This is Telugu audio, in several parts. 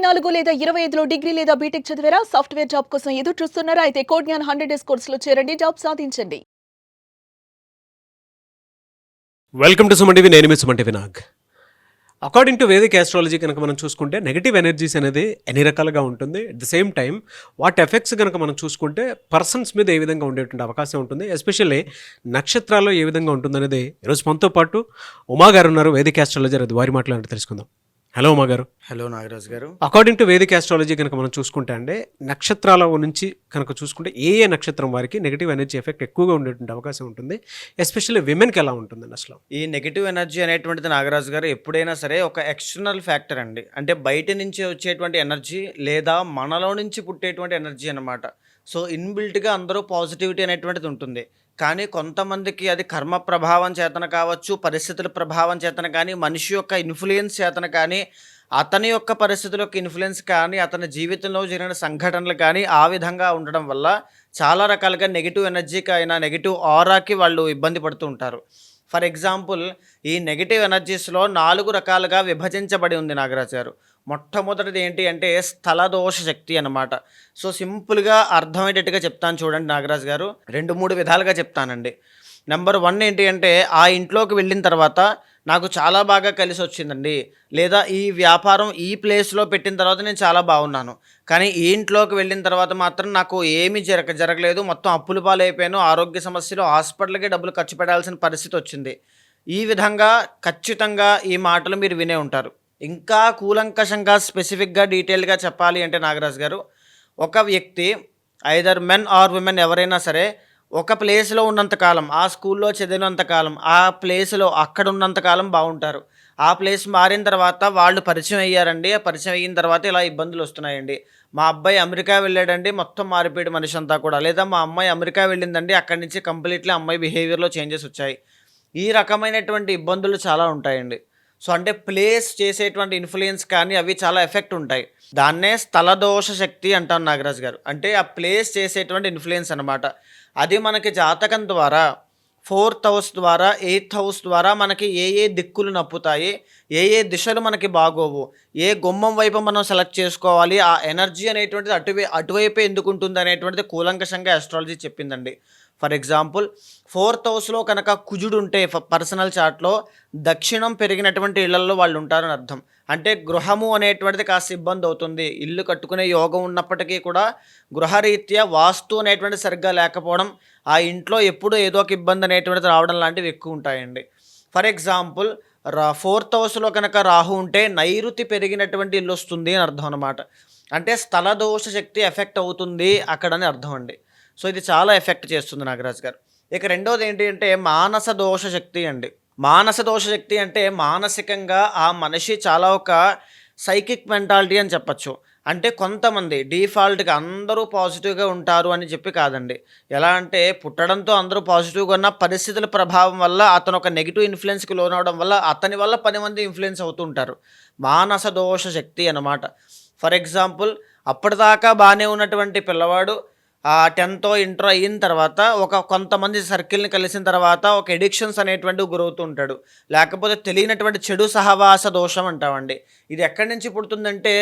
24 లేదా 25లో డిగ్రీ లేదా బీటెక్ చదివారా? సాఫ్ట్‌వేర్ జాబ్ కోసం ఎదురు చూస్తున్నారా? అయితే కోడ్ జ్ఞాన్ 100 డేస్ కోర్సులో చేరండి. జాబ్ సాధించండి. Welcome to Suman TV. నేను మీ Suman TV Nag. According to Vedic astrology కనుక మనం చూసుకుంటే నెగిటివ్ ఎనర్జీస్ అనేది ఎన్ని రకాలుగా ఉంటుంది. అట్ ద సేమ్ టైం వాటి ఎఫెక్ట్స్ కనుక మనం చూసుకుంటే పర్సన్స్ మీద ఏ విధంగా ఉండేటువంటి అవకాశం ఉంటుంది, ఎస్పెషల్లీ నక్షత్రాల్లో ఏ విధంగా ఉంటుంది అనేది ఈరోజు మనతో పాటు ఉమా గారు ఉన్నారు, వేదిక్ ఆస్ట్రాలజర్. అది వారి మాట్లాడి తెలుసుకుందాం. హలో ఉమా గారు. హలో నాగరాజ్ గారు. అకార్డింగ్ టు వేదిక్ ఆస్ట్రాలజీ కనుక మనం చూసుకుంటే అంటే నక్షత్రాల నుంచి కనుక చూసుకుంటే ఏ నక్షత్రం వారికి నెగిటివ్ ఎనర్జీ ఎఫెక్ట్ ఎక్కువగా ఉండేటువంటి అవకాశం ఉంటుంది, ఎస్పెషల్లీ విమెన్కి ఎలా ఉంటుందండి అసలు? ఈ నెగిటివ్ ఎనర్జీ అనేటువంటిది నాగరాజు గారు ఎప్పుడైనా సరే ఒక ఎక్స్టర్నల్ ఫ్యాక్టర్ అండి. అంటే బయట నుంచి వచ్చేటువంటి ఎనర్జీ లేదా మనలో నుంచి పుట్టేటువంటి ఎనర్జీ అన్నమాట. సో ఇన్బిల్ట్గా అందరూ పాజిటివిటీ అనేటువంటిది ఉంటుంది. కానీ కొంతమందికి అది కర్మ ప్రభావం చేతన కావచ్చు, పరిస్థితుల ప్రభావం చేతన కానీ, మనిషి యొక్క ఇన్ఫ్లుయెన్స్ చేతన కానీ, అతని యొక్క పరిస్థితుల యొక్క ఇన్ఫ్లుయెన్స్ కానీ, అతని జీవితంలో జరిగిన సంఘటనలు కానీ ఆ విధంగా ఉండడం వల్ల చాలా రకాలుగా నెగిటివ్ ఎనర్జీకి అయినా నెగిటివ్ ఆరాకి వాళ్ళు ఇబ్బంది పడుతూ ఉంటారు. ఫర్ ఎగ్జాంపుల్, ఈ నెగిటివ్ ఎనర్జీస్లో 4 రకాలుగా విభజించబడి ఉంది నాగరాజు గారు. మొట్టమొదటిది ఏంటి అంటే స్థలదోష శక్తి అన్నమాట. సో సింపుల్గా అర్థమయ్యేటట్టుగా చెప్తాను చూడండి నాగరాజు గారు. 2-3 విధాలుగా చెప్తానండి. నెంబర్ 1 ఏంటి అంటే, ఆ ఇంట్లోకి వెళ్ళిన తర్వాత నాకు చాలా బాగా కలిసి వచ్చిందండి, లేదా ఈ వ్యాపారం ఈ ప్లేస్లో పెట్టిన తర్వాత నేను చాలా బాగున్నాను, కానీ ఈ ఇంట్లోకి వెళ్ళిన తర్వాత మాత్రం నాకు ఏమీ జరగలేదు, మొత్తం అప్పుల పాలైపోయాను, ఆరోగ్య సమస్యలు, హాస్పిటల్కి డబ్బులు ఖర్చు పెట్టాల్సిన పరిస్థితి వచ్చింది. ఈ విధంగా ఖచ్చితంగా ఈ మాటలు మీరు వినే ఉంటారు. ఇంకా కూలంకషంగా స్పెసిఫిక్గా డీటెయిల్గా చెప్పాలి అంటే నాగరాజు గారు, ఒక వ్యక్తి ఐదర్ మెన్ ఆర్ విమెన్ ఎవరైనా సరే ఒక ప్లేస్లో ఉన్నంతకాలం, ఆ స్కూల్లో చదివినంతకాలం, ఆ ప్లేస్లో అక్కడ ఉన్నంతకాలం బాగుంటారు. ఆ ప్లేస్ మారిన తర్వాత వాళ్ళు పరిచయం అయ్యారండి. ఆ పరిచయం అయిన తర్వాత ఇలా ఇబ్బందులు వస్తున్నాయండి. మా అబ్బాయి అమెరికా వెళ్ళాడండి, మొత్తం మారిపోయాడు మనిషి అంతా కూడా. లేదా మా అమ్మాయి అమెరికా వెళ్ళిందండి, అక్కడి నుంచి కంప్లీట్లీ అమ్మాయి బిహేవియర్లో చేంజెస్ వచ్చాయి. ఈ రకమైనటువంటి ఇబ్బందులు చాలా ఉంటాయండి. సో అంటే ప్లేస్ చేసేటువంటి ఇన్ఫ్లుయెన్స్ కానీ అవి చాలా ఎఫెక్ట్ ఉంటాయి. దాన్నే స్థలదోష శక్తి అంటాం నాగరాజు గారు. అంటే ఆ ప్లేస్ చేసేటువంటి ఇన్ఫ్లుయెన్స్ అనమాట. అది మనకి జాతకం ద్వారా 4th హౌస్ ద్వారా 8th హౌస్ ద్వారా మనకి ఏ దిక్కులు నప్పుతాయి, ఏ దిశలు మనకి బాగోవు, ఏ గుమ్మం వైపు మనం సెలెక్ట్ చేసుకోవాలి, ఆ ఎనర్జీ అనేటువంటిది అటువైపే ఎందుకు ఉంటుంది అనేటువంటిది కూలంకషంగా ఆస్ట్రాలజీ చెప్పిందండి. ఫర్ ఎగ్జాంపుల్, 4th హౌస్లో కనుక కుజుడు ఉంటే పర్సనల్ చార్ట్లో దక్షిణం పెరిగినటువంటి ఇళ్లలో వాళ్ళు ఉంటారని అర్థం. అంటే గృహము అనేటువంటిది కాస్త ఇబ్బంది అవుతుంది. ఇల్లు కట్టుకునే యోగం ఉన్నప్పటికీ కూడా గృహరీత్యా వాస్తు అనేటువంటిది సరిగ్గా లేకపోవడం, ఆ ఇంట్లో ఎప్పుడూ ఏదో ఒక ఇబ్బంది అనేటువంటిది రావడం లాంటివి ఎక్కువ ఉంటాయండి. ఫర్ ఎగ్జాంపుల్, 4th హౌస్లో కనుక రాహు ఉంటే నైరుతి పెరిగినటువంటి ఇల్లు వస్తుంది అని అర్థం అనమాట. అంటే స్థలదోష శక్తి ఎఫెక్ట్ అవుతుంది అక్కడని అర్థం అండి. సో ఇది చాలా ఎఫెక్ట్ చేస్తుంది నాగరాజు గారు. ఇక రెండోది ఏంటి అంటే మానస దోష శక్తి అండి. మానస దోష శక్తి అంటే మానసికంగా ఆ మనిషి చాలా ఒక సైకిక్ మెంటాలిటీ అని చెప్పచ్చు. అంటే కొంతమంది డిఫాల్ట్గా అందరూ పాజిటివ్గా ఉంటారు అని చెప్పి కాదండి. ఎలా అంటే పుట్టడంతో అందరూ పాజిటివ్గా ఉన్న పరిస్థితుల ప్రభావం వల్ల అతను ఒక నెగిటివ్ ఇన్ఫ్లుయెన్స్కి లోనవడం వల్ల అతని వల్ల 10 మంది ఇన్ఫ్లుయెన్స్ అవుతూ ఉంటారు. మానస దోష శక్తి అన్నమాట. ఫర్ ఎగ్జాంపుల్, అప్పటిదాకా బాగానే ఉన్నటువంటి పిల్లవాడు 10th ఇంటర్ అయిన తర్వాత కొంతమంది సర్కిల్ని కలిసిన తర్వాత ఒక ఎడిక్షన్స్ అనేటువంటివి గురవుతూ ఉంటాడు. లేకపోతే తెలియనటువంటి చెడు సహవాస దోషం అంటామండి. ఇది ఎక్కడి నుంచి పుడుతుందంటే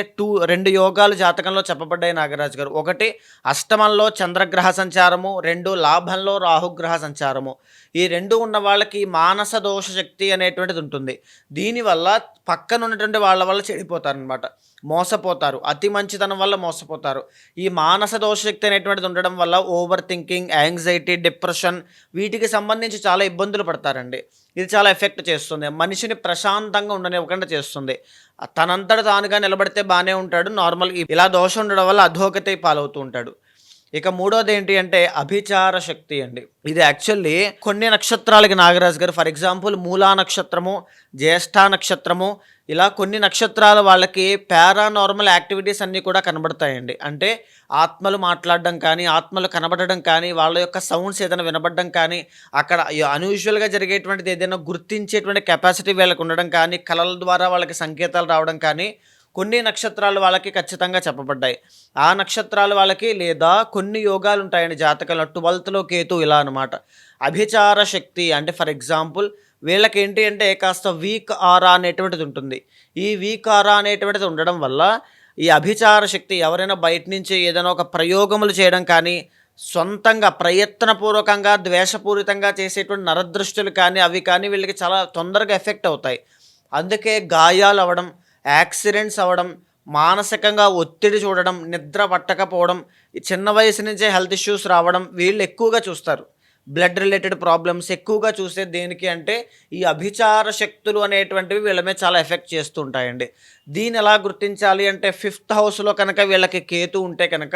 2 యోగాలు జాతకంలో చెప్పబడ్డాయి నాగరాజు గారు. ఒకటి అష్టమంలో చంద్రగ్రహ సంచారము, 2 లాభంలో రాహుగ్రహ సంచారము. ఈ 2 ఉన్న వాళ్ళకి మానస దోష శక్తి అనేటువంటిది ఉంటుంది. దీనివల్ల పక్కన ఉన్నటువంటి వాళ్ళ వల్ల చెడిపోతారనమాట, మోసపోతారు, అతి మంచితనం వల్ల మోసపోతారు. ఈ మానస దోష శక్తి అనేటువంటిది ఉండడం వల్ల ఓవర్ థింకింగ్, యాంగ్జైటీ, డిప్రెషన్ వీటికి సంబంధించి చాలా ఇబ్బందులు పడతారండి. ఇది చాలా ఎఫెక్ట్ చేస్తుంది, మనిషిని ప్రశాంతంగా ఉండనివ్వకుండా చేస్తుంది. తనంతట తానుగా నిలబడితే బాగానే ఉంటాడు, నార్మల్ ఇలా దోషం ఉండడం వల్ల అధోగతి పాలవుతూ ఉంటాడు. ఇక మూడోది ఏంటి అంటే అభిచార శక్తి అండి. ఇది యాక్చువల్లీ కొన్ని నక్షత్రాలకి నాగరాజు గారు, ఫర్ ఎగ్జాంపుల్ మూలా నక్షత్రము, జ్యేష్ఠ నక్షత్రము, ఇలా కొన్ని నక్షత్రాల వాళ్ళకి పారానార్మల్ యాక్టివిటీస్ అన్నీ కూడా కనబడతాయండి. అంటే ఆత్మలు మాట్లాడడం కానీ, ఆత్మలు కనబడడం కానీ, వాళ్ళ యొక్క సౌండ్స్ ఏదైనా వినబడడం కానీ, అక్కడ అన్యూజువల్గా జరిగేటువంటిది ఏదైనా గుర్తించేటువంటి కెపాసిటీ వీళ్ళకి ఉండడం కానీ, కళల ద్వారా వాళ్ళకి సంకేతాలు రావడం కానీ కొన్ని నక్షత్రాలు వాళ్ళకి ఖచ్చితంగా చెప్పబడ్డాయి. ఆ నక్షత్రాలు వాళ్ళకి లేదా కొన్ని యోగాలు ఉంటాయండి జాతకంలో. 12th కేతు ఇలా అనమాట. అభిచార శక్తి అంటే ఫర్ ఎగ్జాంపుల్ వీళ్ళకి ఏంటి అంటే కాస్త వీక్ ఆరా అనేటువంటిది ఉంటుంది. ఈ వీక్ ఆరా అనేటువంటిది ఉండడం వల్ల ఈ అభిచార శక్తి ఎవరైనా బయట నుంచి ఏదైనా ఒక ప్రయోగములు చేయడం కానీ, సొంతంగా ప్రయత్నపూర్వకంగా ద్వేషపూరితంగా చేసేటువంటి నరదృష్టులు కానీ అవి కానీ వీళ్ళకి చాలా తొందరగా ఎఫెక్ట్ అవుతాయి. అందుకే గాయాలు అవ్వడం, యాక్సిడెంట్స్ అవ్వడం, మానసికంగా ఒత్తిడి చూడడం, నిద్ర పట్టకపోవడం, ఈ చిన్న వయసు నుంచే హెల్త్ ఇష్యూస్ రావడం వీళ్ళు ఎక్కువగా చూస్తారు. బ్లడ్ రిలేటెడ్ ప్రాబ్లమ్స్ ఎక్కువగా చూసేది దేనికి అంటే ఈ అభిచార శక్తులు అనేటువంటివి వీళ్ళ మీద చాలా ఎఫెక్ట్ చేస్తూ ఉంటాయండి. దీన్ని ఎలా గుర్తించాలి అంటే 5th హౌస్లో కనుక వీళ్ళకి కేతు ఉంటే కనుక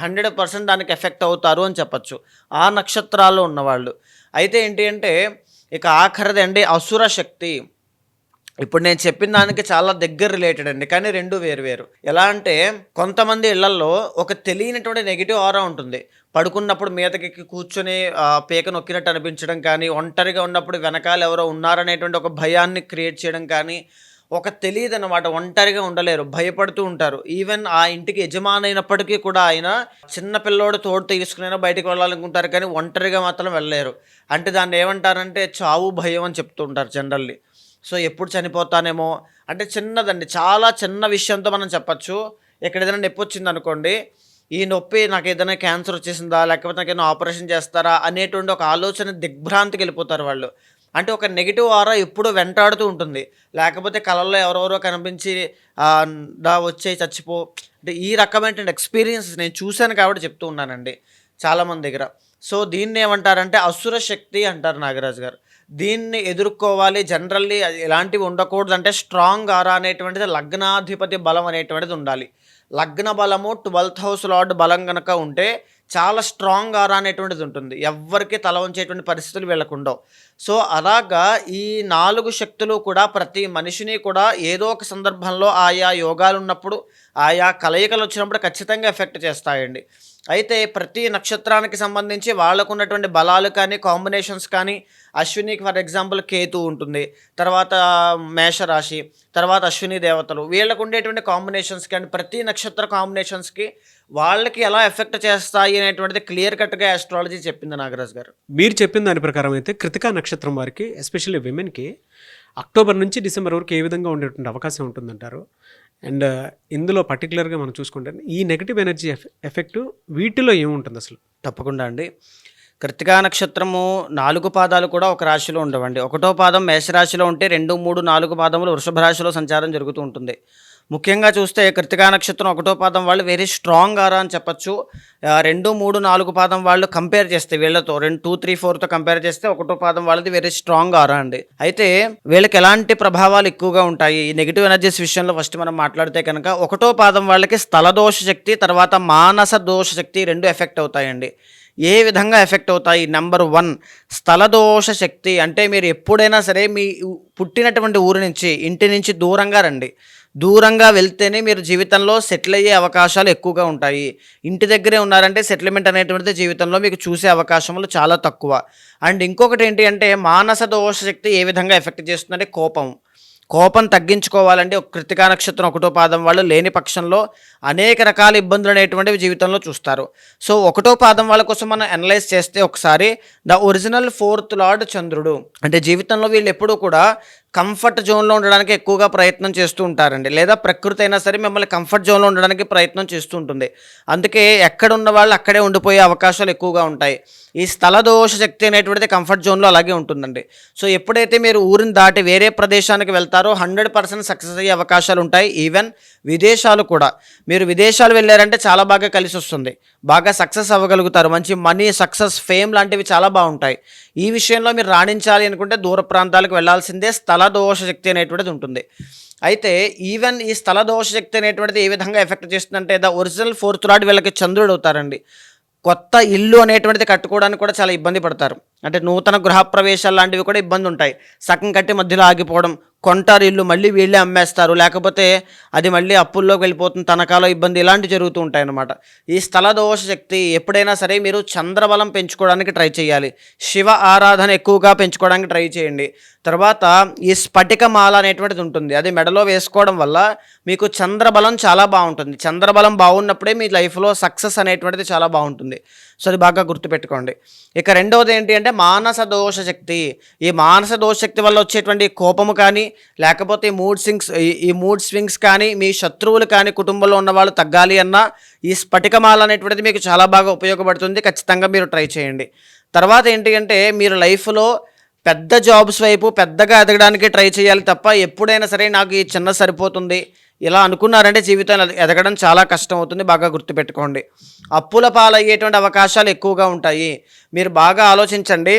100% దానికి ఎఫెక్ట్ అవుతారు అని చెప్పచ్చు, ఆ నక్షత్రాల్లో ఉన్నవాళ్ళు. అయితే ఏంటి అంటే ఇక ఆఖరిది అండి అసుర శక్తి. ఇప్పుడు నేను చెప్పిన దానికి చాలా దగ్గర రిలేటెడ్ అండి, కానీ రెండు వేరు. ఎలా అంటే కొంతమంది ఇళ్లల్లో ఒక తెలియనటువంటి నెగిటివ్ ఆరా ఉంటుంది. పడుకున్నప్పుడు మీదకి కూర్చొని పీక నొక్కినట్టు అనిపించడం కానీ, ఒంటరిగా ఉన్నప్పుడు వెనకాల ఎవరో ఉన్నారనేటువంటి ఒక భయాన్ని క్రియేట్ చేయడం కానీ, ఒక తెలియదు అనమాట, ఒంటరిగా ఉండలేరు, భయపడుతూ ఉంటారు. ఈవెన్ ఆ ఇంటికి యజమానైనప్పటికీ కూడా ఆయన చిన్న పిల్లోడు తోడు తీసుకునైనా బయటికి వెళ్ళాలనుకుంటారు, కానీ ఒంటరిగా మాత్రం వెళ్ళలేరు. అంటే దాన్ని ఏమంటారంటే చావు భయం అని చెప్తూ ఉంటారు జనరల్లీ. సో ఎప్పుడు చనిపోతానేమో అంటే చిన్నదండి, చాలా చిన్న విషయంతో మనం చెప్పచ్చు. ఇక్కడ ఏదైనా నొప్పి వచ్చింది అనుకోండి, ఈ నొప్పి నాకు ఏదైనా క్యాన్సర్ వచ్చేసిందా, లేకపోతే నాకు ఏదైనా ఆపరేషన్ చేస్తారా అనేటువంటి ఒక ఆలోచన దిగ్భ్రాంతికి వెళ్ళిపోతారు వాళ్ళు. అంటే ఒక నెగిటివ్ ఆరా ఎప్పుడూ వెంటాడుతూ ఉంటుంది. లేకపోతే కళల్లో ఎవరెవరో కనిపించి వచ్చే చచ్చిపో అంటే ఈ రకమైనటువంటి ఎక్స్పీరియన్స్ నేను చూశాను కాబట్టి చెప్తూ ఉన్నానండి చాలామంది దగ్గర. సో దీన్ని ఏమంటారంటే అసుర శక్తి అంటారు నాగరాజు గారు. దీన్ని ఎదుర్కోవాలి, జనరల్లీ ఎలాంటివి ఉండకూడదు అంటే స్ట్రాంగ్ ఆరా అనేటువంటిది లగ్నాధిపతి బలం అనేటువంటిది ఉండాలి. లగ్న బలము 12th హౌస్ లార్డ్ బలం కనుక ఉంటే చాలా స్ట్రాంగ్ ఆరా అనేటువంటిది ఉంటుంది, ఎవ్వరికి తల వంచేటువంటి పరిస్థితులు వీళ్ళకుండవు. సో అలాగా ఈ 4 శక్తులు కూడా ప్రతి మనిషిని కూడా ఏదో ఒక సందర్భంలో ఆయా యోగాలు ఉన్నప్పుడు, ఆయా కలయికలు వచ్చినప్పుడు ఖచ్చితంగా ఎఫెక్ట్ చేస్తాయండి. అయితే ప్రతి నక్షత్రానికి సంబంధించి వాళ్ళకు ఉన్నటువంటి బలాలు కానీ, కాంబినేషన్స్ కానీ, అశ్వినికి ఫర్ ఎగ్జాంపుల్ కేతు ఉంటుంది, తర్వాత మేషరాశి, తర్వాత అశ్విని దేవతలు, వీళ్ళకు ఉండేటువంటి కాంబినేషన్స్ కానీ ప్రతి నక్షత్ర కాంబినేషన్స్కి వాళ్ళకి ఎలా ఎఫెక్ట్ చేస్తాయి అనేటువంటిది క్లియర్ కట్గా ఆస్ట్రాలజీ చెప్పింది నాగరాజ్ గారు. మీరు చెప్పిన దాని ప్రకారం అయితే కృతికా నక్షత్రం వారికి ఎస్పెషల్లీ విమెన్కి అక్టోబర్ నుంచి డిసెంబర్ వరకు ఏ విధంగా ఉండేటువంటి అవకాశం ఉంటుందంటారు? అండ్ ఇందులో పర్టికులర్గా మనం చూసుకుంటే ఈ నెగిటివ్ ఎనర్జీ ఎఫెక్ట్ వీటిలో ఏముంటుంది అసలు? తప్పకుండా అండి. కృత్తికా నక్షత్రము 4 పాదాలు కూడా ఒక రాశిలో ఉండవండి. 1వ పాదం మేషరాశిలో ఉంటే 2, 3, 4 పాదములు వృషభ రాశిలో సంచారం జరుగుతూ ఉంటుంది. ముఖ్యంగా చూస్తే కృత్తికా నక్షత్రం 1వ పాదం వాళ్ళు వెరీ స్ట్రాంగ్ ఆరా అని చెప్పచ్చు. 2, 3, 4 పాదం వాళ్ళు కంపేర్ చేస్తే వీళ్ళతో 2, 3, 4తో కంపేర్ చేస్తే 1వ పాదం వాళ్ళది వెరీ స్ట్రాంగ్ ఆరా అండి. అయితే వీళ్ళకి ఎలాంటి ప్రభావాలు ఎక్కువగా ఉంటాయి ఈ నెగిటివ్ ఎనర్జీస్ విషయంలో ఫస్ట్ మనం మాట్లాడితే కనుక 1వ పాదం వాళ్ళకి స్థల దోష శక్తి, తర్వాత మానస దోష శక్తి 2 ఎఫెక్ట్ అవుతాయండి. ఏ విధంగా ఎఫెక్ట్ అవుతాయి? నెంబర్ 1 స్థలదోష శక్తి. అంటే మీరు ఎప్పుడైనా సరే మీ పుట్టినటువంటి ఊరి నుంచి, ఇంటి నుంచి దూరంగా రండి. దూరంగా వెళ్తేనే మీరు జీవితంలో సెటిల్ అయ్యే అవకాశాలు ఎక్కువగా ఉంటాయి. ఇంటి దగ్గరే ఉన్నారంటే సెటిల్మెంట్ అనేటువంటిది జీవితంలో మీకు చూసే అవకాశములు చాలా తక్కువ. అండ్ ఇంకొకటి ఏంటి అంటే మానస దోష శక్తి ఏ విధంగా ఎఫెక్ట్ చేస్తుందంటే కోపం తగ్గించుకోవాలంటే ఒక కృత్తికా నక్షత్రం 1వ పాదం వాళ్ళు లేని పక్షంలో అనేక రకాల ఇబ్బందులు అనేటువంటివి జీవితంలో చూస్తారు. సో 1వ పాదం వాళ్ళ కోసం మనం అనలైజ్ చేస్తే ఒకసారి ద ఒరిజినల్ 4th లార్డ్ చంద్రుడు. అంటే జీవితంలో వీళ్ళు ఎప్పుడూ కూడా కంఫర్ట్ జోన్లో ఉండడానికి ఎక్కువగా ప్రయత్నం చేస్తూ ఉంటారండి, లేదా ప్రకృతి అయినా సరే మిమ్మల్ని కంఫర్ట్ జోన్లో ఉండడానికి ప్రయత్నం చేస్తూ ఉంటుంది. అందుకే ఎక్కడ ఉన్న వాళ్ళు అక్కడే ఉండిపోయే అవకాశాలు ఎక్కువగా ఉంటాయి. ఈ స్థల దోష శక్తి అనేటువంటిది కంఫర్ట్ జోన్లో అలాగే ఉంటుందండి. సో ఎప్పుడైతే మీరు ఊరిని దాటి వేరే ప్రదేశానికి వెళ్తారో 100% సక్సెస్ అయ్యే అవకాశాలు ఉంటాయి. ఈవెన్ విదేశాలు కూడా, మీరు విదేశాలు వెళ్ళారంటే చాలా బాగా కలిసి వస్తుంది, బాగా సక్సెస్ అవ్వగలుగుతారు, మంచి మనీ, సక్సెస్, ఫేమ్ లాంటివి చాలా బాగుంటాయి. ఈ విషయంలో మీరు రాణించాలి అనుకుంటే దూర ప్రాంతాలకు వెళ్లాల్సిందే. స్థల దోష శక్తి అనేటువంటిది ఉంటుంది. అయితే ఈవెన్ ఈ స్థల దోష శక్తి అనేటువంటిది ఏ విధంగా ఎఫెక్ట్ చేస్తుందంటే ద ఒరిజినల్ 4th లార్డ్ వీళ్ళకి చంద్రుడు అవుతారండి. కొత్త ఇల్లు అనేటువంటిది కట్టుకోవడానికి కూడా చాలా ఇబ్బంది పడతారు. అంటే నూతన గృహప్రవేశాలు లాంటివి కూడా ఇబ్బంది ఉంటాయి. సగం కట్టి మధ్యలో ఆగిపోవడం, కొంటారు ఇల్లు మళ్ళీ వీళ్ళే అమ్మేస్తారు, లేకపోతే అది మళ్ళీ అప్పుల్లోకి వెళ్ళిపోతుంది, తనఖాలో ఇబ్బంది, ఇలాంటివి జరుగుతూ ఉంటాయి అన్నమాట. ఈ స్థల దోష శక్తి ఎప్పుడైనా సరే మీరు చంద్రబలం పెంచుకోవడానికి ట్రై చేయాలి. శివ ఆరాధన ఎక్కువగా పెంచుకోవడానికి ట్రై చేయండి. తర్వాత ఈ స్ఫటిక మాల అనేటువంటిది ఉంటుంది, అది మెడలో వేసుకోవడం వల్ల మీకు చంద్రబలం చాలా బాగుంటుంది. చంద్రబలం బాగున్నప్పుడే మీ లైఫ్లో సక్సెస్ అనేటువంటిది చాలా బాగుంటుంది. సో అది బాగా గుర్తుపెట్టుకోండి. ఇక రెండవది ఏంటి అంటే అంటే మానస దోష శక్తి. ఈ మానస దోష శక్తి వల్ల వచ్చేటువంటి కోపము కానీ, లేకపోతే ఈ మూడ్ స్వింగ్స్ కానీ, మీ శత్రువులు కానీ కుటుంబంలో ఉన్న వాళ్ళు తగ్గాలి అన్నా ఈ స్ఫటికమాల అనేటువంటిది మీకు చాలా బాగా ఉపయోగపడుతుంది. ఖచ్చితంగా మీరు ట్రై చేయండి. తర్వాత ఏంటి అంటే మీరు లైఫ్లో పెద్ద జాబ్స్ వైపు పెద్దగా ఎదగడానికి ట్రై చేయాలి తప్ప ఎప్పుడైనా సరే నాకు ఈ చిన్న సరిపోతుంది ఇలా అనుకున్నారంటే జీవితంలో ఎదగడం చాలా కష్టం అవుతుంది. బాగా గుర్తుపెట్టుకోండి. అప్పుల పాలయ్యేటువంటి అవకాశాలు ఎక్కువగా ఉంటాయి. మీరు బాగా ఆలోచించండి.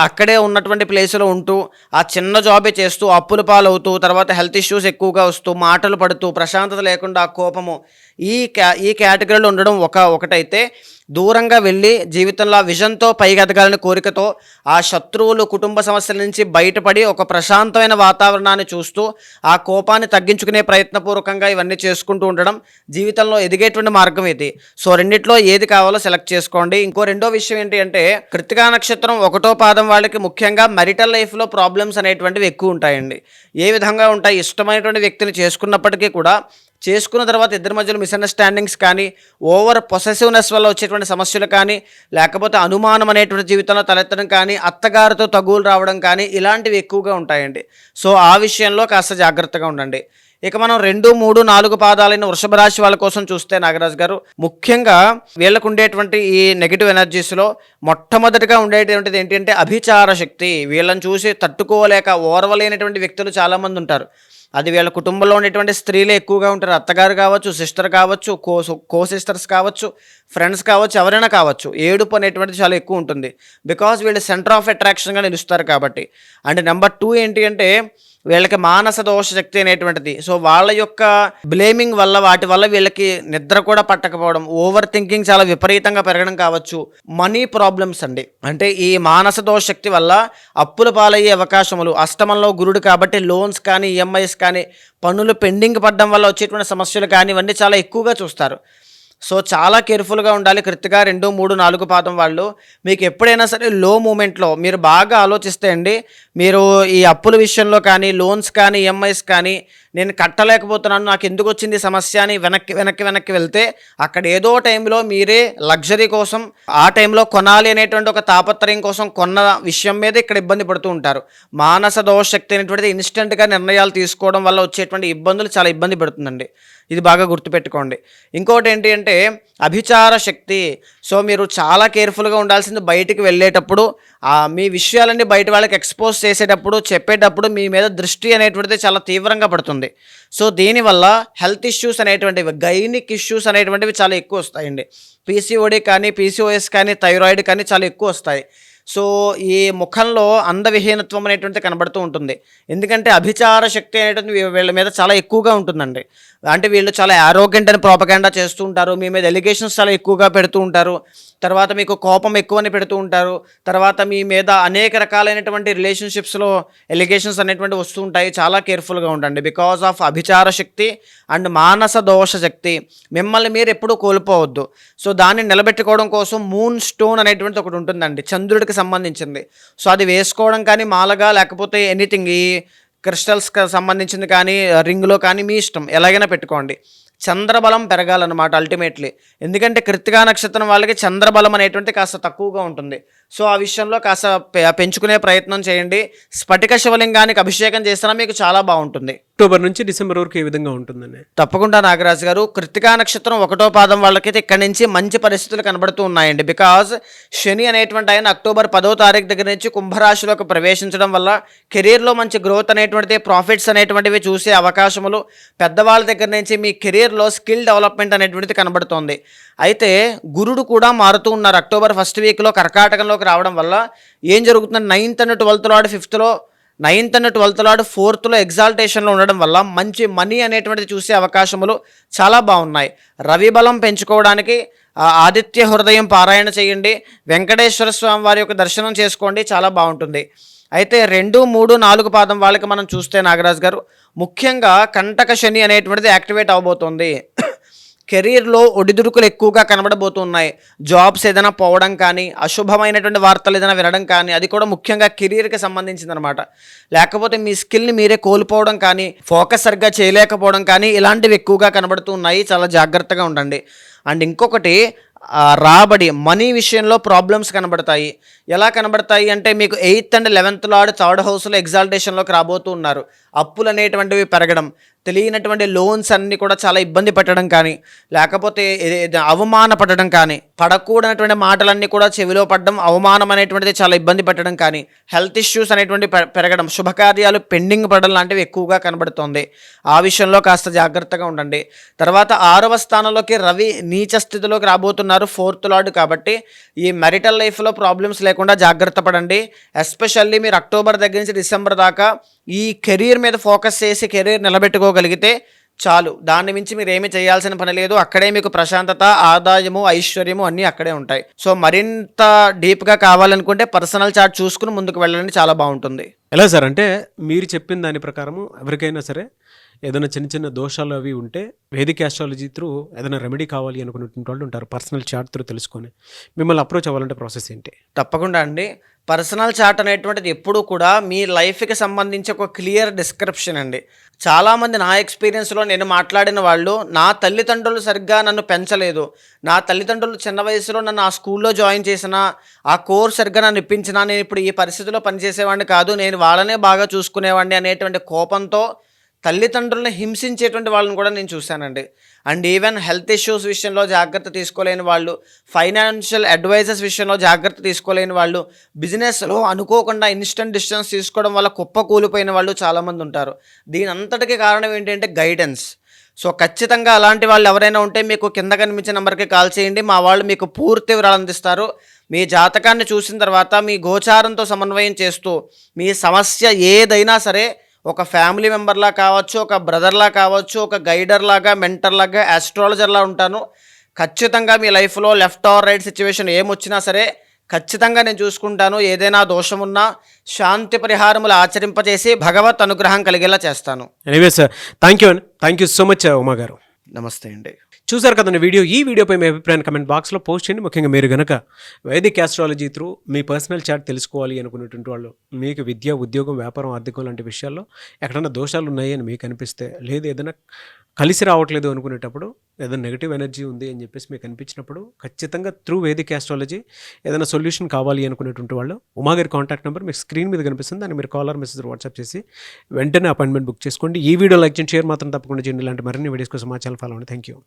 అక్కడే ఉన్నటువంటి ప్లేస్లో ఉంటూ ఆ చిన్న జాబే చేస్తూ అప్పుల పాలవుతూ తర్వాత హెల్త్ ఇష్యూస్ ఎక్కువగా వస్తూ మాటలు పడుతూ ప్రశాంతత లేకుండా ఆ కోపము ఈ కేటగిరీలో ఉండడం ఒకటైతే, దూరంగా వెళ్ళి జీవితంలో విజన్తో పైకి ఎదగాలని కోరికతో ఆ శత్రువులు కుటుంబ సమస్యల నుంచి బయటపడి ఒక ప్రశాంతమైన వాతావరణాన్ని చూస్తూ ఆ కోపాన్ని తగ్గించుకునే ప్రయత్నపూర్వకంగా ఇవన్నీ చేసుకుంటూ ఉండడం జీవితంలో ఎదిగేటువంటి మార్గం ఇది. సో రెండిట్లో ఏది కావాలో సెలెక్ట్ చేసుకోండి. రెండో విషయం ఏంటి అంటే కృత్తికా నక్షత్రం 1వ పాదం వాళ్ళకి ముఖ్యంగా మెరిటల్ లైఫ్లో ప్రాబ్లమ్స్ అనేటువంటివి ఎక్కువ ఉంటాయండి. ఏ విధంగా ఉంటాయి? ఇష్టమైనటువంటి వ్యక్తిని చేసుకున్నప్పటికీ కూడా చేసుకున్న తర్వాత ఇద్దరి మధ్యలో మిస్అండర్స్టాండింగ్స్ కానీ, ఓవర్ పొసెసివ్నెస్ వల్ల వచ్చేటువంటి సమస్యలు కానీ, లేకపోతే అనుమానం అనేటువంటి జీవితంలో తలెత్తడం కానీ, అత్తగారితో తగువులు రావడం కానీ ఇలాంటివి ఎక్కువగా ఉంటాయండి. సో ఆ విషయంలో కాస్త జాగ్రత్తగా ఉండండి. ఇక మనం 2, 3, 4 పాదాలైన వృషభ రాశి వాళ్ళ కోసం చూస్తే నాగరాజు గారు ముఖ్యంగా వీళ్ళకు ఉండేటువంటి ఈ నెగిటివ్ ఎనర్జీస్లో మొట్టమొదటిగా ఉండేటువంటిది ఏంటంటే అభిచార శక్తి. వీళ్ళని చూసి తట్టుకోలేక ఓర్వలేనటువంటి వ్యక్తులు చాలామంది ఉంటారు. అది వీళ్ళ కుటుంబంలో ఉండేటువంటి స్త్రీలే ఎక్కువగా ఉంటారు. అత్తగారు కావచ్చు, సిస్టర్ కావచ్చు, కో సిస్టర్స్ కావచ్చు, ఫ్రెండ్స్ కావచ్చు, ఎవరైనా కావచ్చు. ఏడుపు అనేటువంటిది చాలా ఎక్కువ ఉంటుంది. బికాజ్ వీళ్ళు సెంటర్ ఆఫ్ అట్రాక్షన్గా నిలుస్తారు కాబట్టి. అండ్ నెంబర్ 2 ఏంటి అంటే వీళ్ళకి మానస దోష శక్తి అనేటువంటిది. సో వాళ్ళ యొక్క బ్లేమింగ్ వల్ల వాటి వల్ల వీళ్ళకి నిద్ర కూడా పట్టకపోవడం, ఓవర్ థింకింగ్ చాలా విపరీతంగా పెరగడం కావచ్చు. మనీ ప్రాబ్లమ్స్ అండి. అంటే ఈ మానస దోష శక్తి వల్ల అప్పుల పాలయ్యే అవకాశములు, అష్టమంలో గురుడు కాబట్టి లోన్స్ కానీ, ఈఎంఐస్ కానీ, పన్నులు పెండింగ్ పడడం వల్ల వచ్చేటువంటి సమస్యలు కానీ ఇవన్నీ చాలా ఎక్కువగా చూస్తారు. సో చాలా కేర్ఫుల్గా ఉండాలి. కృత్తిక 2, 3, 4 పాదం వాళ్ళు మీకు ఎప్పుడైనా సరే లో మూమెంట్లో మీరు బాగా ఆలోచిస్తే అండి, మీరు ఈ అప్పుల విషయంలో కానీ, లోన్స్ కానీ, ఈఎంఐస్ కానీ నేను కట్టలేకపోతున్నాను, నాకు ఎందుకు వచ్చింది సమస్య అని వెనక్కి వెళ్తే అక్కడ ఏదో టైంలో మీరే లగ్జరీ కోసం ఆ టైంలో కొనాలి అనేటువంటి ఒక తాపత్రయం కోసం కొన్న విషయం మీద ఇక్కడ ఇబ్బంది పడుతూ ఉంటారు. మానస దోష శక్తి అనేటువంటిది ఇన్స్టెంట్గా నిర్ణయాలు తీసుకోవడం వల్ల వచ్చేటువంటి ఇబ్బందులు చాలా ఇబ్బంది పడుతుందండి. ఇది బాగా గుర్తుపెట్టుకోండి. ఇంకోటి ఏంటి అంటే అభిచార శక్తి. సో మీరు చాలా కేర్ఫుల్గా ఉండాల్సింది బయటికి వెళ్ళేటప్పుడు మీ విషయాలన్నీ బయట వాళ్ళకి ఎక్స్పోజ్ చేసేటప్పుడు, చెప్పేటప్పుడు మీ మీద దృష్టి అనేటువంటిది చాలా తీవ్రంగా పడుతుంది. సో దీనివల్ల హెల్త్ ఇష్యూస్ అనేటువంటివి, గైనిక్ ఇష్యూస్ అనేటువంటివి చాలా ఎక్కువ వస్తాయండి. పీసీఓడి కానీ, పీసీఓఎస్ కానీ, థైరాయిడ్ కానీ చాలా ఎక్కువ వస్తాయి. సో ఈ ముఖంలో అందవిహీనత్వం అనేటువంటిది కనబడుతూ ఉంటుంది. ఎందుకంటే అభిచార శక్తి అనేటువంటి వీళ్ళ మీద చాలా ఎక్కువగా ఉంటుందండి. అంటే వీళ్ళు చాలా ఆరోగ్యంట్ అని ప్రోపగాండా చేస్తూ ఉంటారు. మీ మీద ఎలిగేషన్స్ చాలా ఎక్కువగా పెడుతూ ఉంటారు. తర్వాత మీకు కోపం ఎక్కువని పెడుతూ ఉంటారు. తర్వాత మీ మీద అనేక రకాలైనటువంటి రిలేషన్షిప్స్లో ఎలిగేషన్స్ అనేటువంటి వస్తూ ఉంటాయి. చాలా కేర్ఫుల్గా ఉండండి. బికాజ్ ఆఫ్ అభిచార శక్తి అండ్ మానస దోష శక్తి మిమ్మల్ని మీరు ఎప్పుడూ కోల్పోవద్దు. సో దాన్ని నిలబెట్టుకోవడం కోసం మూన్ స్టోన్ అనేటువంటిది ఒకటి ఉంటుందండి, చంద్రుడికి సంబంధించింది. సో అది వేసుకోవడం కానీ మాలగా, లేకపోతే ఎనీథింగ్ ఈ క్రిస్టల్స్కి సంబంధించింది కానీ, రింగ్లో కానీ మీ ఇష్టం, ఎలాగైనా పెట్టుకోండి. చంద్రబలం పెరగాలన్నమాట అల్టిమేట్లీ. ఎందుకంటే కృత్తికా నక్షత్రం వాళ్ళకి చంద్రబలం అనేటువంటి కాస్త తక్కువగా ఉంటుంది. సో ఆ విషయంలో కాస్త పెంచుకునే ప్రయత్నం చేయండి. స్ఫటిక శివలింగానికి అభిషేకం చేసినా మీకు చాలా బాగుంటుంది. అక్టోబర్ నుంచి డిసెంబర్ వరకు ఏ విధంగా ఉంటుందండి? తప్పకుండా నాగరాజు గారు, కృత్తికా నక్షత్రం 1వ పాదం వాళ్ళకైతే ఇక్కడి నుంచి మంచి పరిస్థితులు కనబడుతూ ఉన్నాయండి. బికాజ్ శని అనేటువంటి ఆయన అక్టోబర్ 10వ తారీఖు దగ్గర నుంచి కుంభరాశిలోకి ప్రవేశించడం వల్ల కెరీర్లో మంచి గ్రోత్ అనేటువంటిది, ప్రాఫిట్స్ అనేటువంటివి చూసే అవకాశములు, పెద్దవాళ్ళ దగ్గర నుంచి మీ కెరీర్లో స్కిల్ డెవలప్మెంట్ అనేటువంటిది కనబడుతోంది. అయితే గురుడు కూడా మారుతూ ఉన్నారు. అక్టోబర్ 1st వీక్లో కర్కాటకంలోకి రావడం వల్ల ఏం జరుగుతుందంటే 9th and 12th లార్డ్ 5thలో, 9th and 12th లార్డ్ 4thలో ఎగ్జాల్టేషన్లో ఉండడం వల్ల మంచి మనీ అనేటువంటిది చూసే అవకాశములు చాలా బాగున్నాయి. రవి బలం పెంచుకోవడానికి ఆదిత్య హృదయం పారాయణ చేయండి. వెంకటేశ్వర స్వామి వారి యొక్క దర్శనం చేసుకోండి, చాలా బాగుంటుంది. అయితే 2, 3, 4 పాదం వాళ్ళకి మనం చూస్తే నాగరాజు గారు ముఖ్యంగా కంటక శని అనేటువంటిది యాక్టివేట్ అవబోతోంది. కెరీర్లో ఒడిదుడుకులు ఎక్కువగా కనబడబోతున్నాయి. జాబ్స్ ఏదైనా పోవడం కానీ, అశుభమైనటువంటి వార్తలు ఏదైనా వినడం కానీ, అది కూడా ముఖ్యంగా కెరీర్కి సంబంధించిందనమాట. లేకపోతే మీ స్కిల్ని మీరే కోల్పోవడం కానీ, ఫోకస్ సరిగ్గా చేయలేకపోవడం కానీ ఇలాంటివి ఎక్కువగా కనబడుతూ ఉన్నాయి. చాలా జాగ్రత్తగా ఉండండి. అండ్ ఇంకొకటి రాబడి మనీ విషయంలో ప్రాబ్లమ్స్ కనబడతాయి. ఎలా కనబడతాయి అంటే మీకు 8th and 11th lord 3rd హౌస్లో ఎగ్జాల్టేషన్లోకి రాబోతూ ఉన్నారు. అప్పులు అనేటువంటివి పెరగడం, తెలియనటువంటి లోన్స్ అన్నీ కూడా చాలా ఇబ్బంది పెట్టడం కానీ, లేకపోతే అవమానపడడం కానీ, పడకూడనటువంటి మాటలన్నీ కూడా చెవిలో పడడం, అవమానం అనేటువంటిది చాలా ఇబ్బంది పెట్టడం కానీ, హెల్త్ ఇష్యూస్ అనేటువంటి పెరగడం, శుభకార్యాలు పెండింగ్ పడడం లాంటివి ఎక్కువగా కనబడుతోంది. ఆ విషయంలో కాస్త జాగ్రత్తగా ఉండండి. తర్వాత 6వ స్థానంలోకి రవి నీచ స్థితిలోకి రాబోతున్నారు, 4th లార్డ్. కాబట్టి ఈ మెరిటల్ లైఫ్లో ప్రాబ్లమ్స్ లేకుండా జాగ్రత్త పడండి. ఎస్పెషల్లీ మీరు అక్టోబర్ దగ్గర నుంచి డిసెంబర్ దాకా ఈ కెరీర్ మీద ఫోకస్ చేసి కెరీర్ నిలబెట్టుకోగలిగితే చాలు. దాని మించి మీరు ఏమీ చేయాల్సిన పని లేదు. అక్కడే మీకు ప్రశాంతత, ఆదాయము, ఐశ్వర్యము అన్నీ అక్కడే ఉంటాయి. సో మరింత డీప్గా కావాలనుకుంటే పర్సనల్ చార్ట్ చూసుకుని ముందుకు వెళ్ళండి, చాలా బాగుంటుంది. ఎలా సార్ అంటే మీరు చెప్పిన దాని ప్రకారము ఎవరికైనా సరే ఏదైనా చిన్న చిన్న దోషాలు అవి ఉంటే వేదిక ఆస్ట్రాలజీ త్రూ ఏదైనా రెమెడీ కావాలి అనుకున్నటువంటి వాళ్ళు ఉంటారు. పర్సనల్ చార్ట్ త్రూ తెలుసుకొని మిమ్మల్ని అప్రోచ్ అవ్వాలంటే ప్రాసెస్ ఏంటి? తప్పకుండా అండి. పర్సనల్ చార్ట్ అనేటువంటిది ఎప్పుడూ కూడా మీ లైఫ్కి సంబంధించి ఒక క్లియర్ డిస్క్రిప్షన్ అండి. చాలామంది నా ఎక్స్పీరియన్స్లో నేను మాట్లాడిన వాళ్ళు, నా తల్లిదండ్రులు సరిగ్గా నన్ను పెంచలేదు, నా తల్లిదండ్రులు చిన్న వయసులో నన్ను ఆ స్కూల్లో జాయిన్ చేసిన, ఆ కోర్స్ సరిగ్గా నన్ను ఇప్పించినా నేను ఇప్పుడు ఈ పరిస్థితిలో పనిచేసేవాడిని కాదు, నేను వాళ్ళనే బాగా చూసుకునేవాడిని అనేటువంటి కోపంతో తల్లిదండ్రులను హింసించేటువంటి వాళ్ళని కూడా నేను చూశానండి. అండ్ ఈవెన్ హెల్త్ ఇష్యూస్ విషయంలో జాగ్రత్త తీసుకోలేని వాళ్ళు, ఫైనాన్షియల్ అడ్వైజర్స్ విషయంలో జాగ్రత్త తీసుకోలేని వాళ్ళు, బిజినెస్లో అనుకోకుండా ఇన్స్టెంట్ డిసిషన్స్ తీసుకోవడం వల్ల కుప్ప కూలిపోయిన వాళ్ళు చాలామంది ఉంటారు. దీని అంతటికీ కారణం ఏంటంటే గైడెన్స్. సో ఖచ్చితంగా అలాంటి వాళ్ళు ఎవరైనా ఉంటే మీకు కింద కనిపించే నెంబర్కి కాల్ చేయండి. మా వాళ్ళు మీకు పూర్తి వివరాలు అందిస్తారు. మీ జాతకాన్ని చూసిన తర్వాత మీ గోచారంతో సమన్వయం చేస్తూ మీ సమస్య ఏదైనా సరే ఒక ఫ్యామిలీ మెంబర్లా కావచ్చు, ఒక బ్రదర్లా కావచ్చు, ఒక గైడర్లాగా, మెంటర్లాగా, ఆస్ట్రాలజర్లా ఉంటాను. ఖచ్చితంగా మీ లైఫ్లో లెఫ్ట్ ఆర్ రైట్ సిచ్యువేషన్ ఏమొచ్చినా సరే ఖచ్చితంగా నేను చూసుకుంటాను. ఏదైనా దోషం ఉన్నా శాంతి పరిహారములు ఆచరింపజేసి భగవత్ అనుగ్రహం కలిగేలా చేస్తాను. Anyway sir, thank you so much Uma గారు. నమస్తే అండి. చూసారు కదండి వీడియో. ఈ వీడియోపై మీ అభిప్రాయాన్ని కమెంట్ బాక్స్లో పోస్ట్ చేయండి. ముఖ్యంగా మీరు కనుక వైదిక్ ఆస్ట్రాలజీ త్రూ మీ పర్సనల్ చార్ట్ తెలుసుకోవాలి అనుకునేటువంటి వాళ్ళు, మీకు విద్య, ఉద్యోగం, వ్యాపారం, ఆర్థికం లాంటి విషయాల్లో ఎక్కడైనా దోషాలు ఉన్నాయి అని మీకు అనిపిస్తే, లేదు ఏదైనా కలిసి రావట్లేదు అనుకునేటప్పుడు, ఏదైనా నెగిటివ్ ఎనర్జీ ఉంది అని చెప్పేసి మీకు అనిపించినప్పుడు ఖచ్చితంగా త్రూ వేదిక్ ఆస్ట్రాలజీ ఏదైనా సొల్యూషన్ కావాలి అనుకునేటువంటి వాళ్ళు ఉమా గారి కాంటాక్ట్ నెంబర్ మీకు స్క్రీన్ మీద కనిపిస్తుంది. దాన్ని మీరు కాలర్ మెసేజ్ వాట్సాప్ చేసి వెంటనే అపాయింట్మెంట్ బుక్ చేసుకోండి. ఈ వీడియో లైక్ చేయండి, షేర్ మాత్రం తప్పకుండా చేయండి. ఇలాంటి మరిన్ని వీడియోస్ కోసం మా ఛానల్ ఫాలో అవ్వండి. Thank you.